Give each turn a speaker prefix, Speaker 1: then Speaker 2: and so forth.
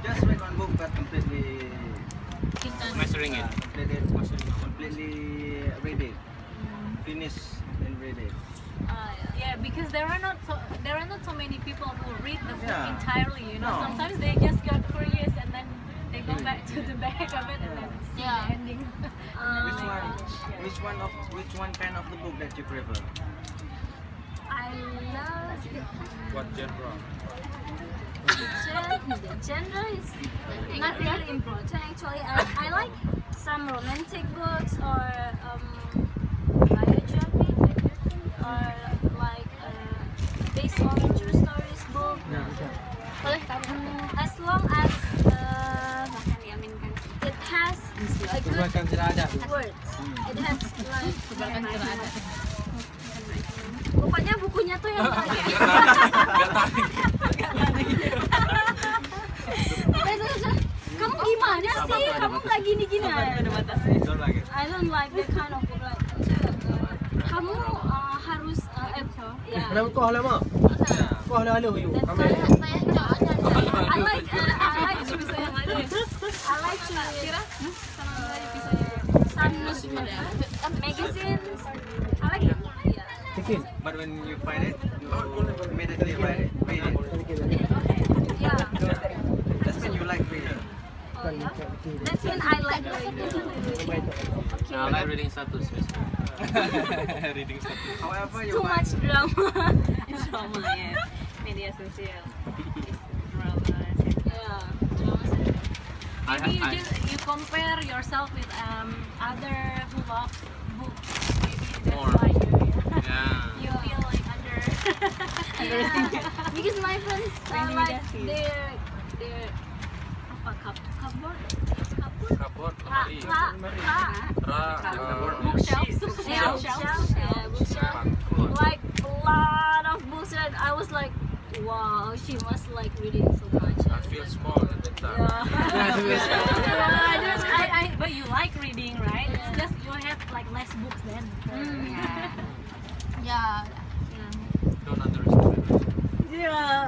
Speaker 1: Just read one book but completely
Speaker 2: Mastering it.
Speaker 1: Completely read it. Finish and read it.
Speaker 3: Yeah, because there are not so many people who read the book
Speaker 1: Yeah.
Speaker 3: entirely. You know,
Speaker 1: No.
Speaker 3: sometimes they just got curious and then they go back to the back of it and then see
Speaker 4: Yeah.
Speaker 3: the ending.
Speaker 1: Which one kind of the book that you prefer?
Speaker 4: I love
Speaker 2: What genre?
Speaker 4: the genre is not really important actually. I like some romantic books or biography or like based on true stories book. As long as it has a good words. It has like pokoknya bukunya tuh yang kamu gimana sih? Kamu nggak gini-gini aja. I don't like that kind of book. Like, kamu harus ya.
Speaker 5: Kenapa kau lama? Kau halo you.
Speaker 4: I like to some magazines. I like it. Yeah.
Speaker 1: But when you find it, you immediately read it.
Speaker 4: Yeah.
Speaker 1: That's when you like reading.
Speaker 4: Oh, yeah. That's when I like reading. Okay.
Speaker 2: I like reading status. Reading status.
Speaker 1: However, you
Speaker 4: Too much
Speaker 1: find
Speaker 4: drama.
Speaker 3: Drama, yes. Media sosial. Drama.
Speaker 4: Yeah.
Speaker 3: Maybe you compare yourself with other who love books. Maybe that's
Speaker 2: More.
Speaker 3: why
Speaker 2: Yeah.
Speaker 3: you feel like under.
Speaker 4: Because my friends like their cupboard.
Speaker 2: Cupboard, lemari.
Speaker 3: Bookshelves.
Speaker 4: Yeah, bookshelf. Like a lot of books, and I was like, wow, she must like reading so much.
Speaker 2: I feel small at that time.
Speaker 3: But you like reading, right? It's just you have like less books then.
Speaker 4: Yeah.
Speaker 2: Don't underestimate.
Speaker 3: Yeah.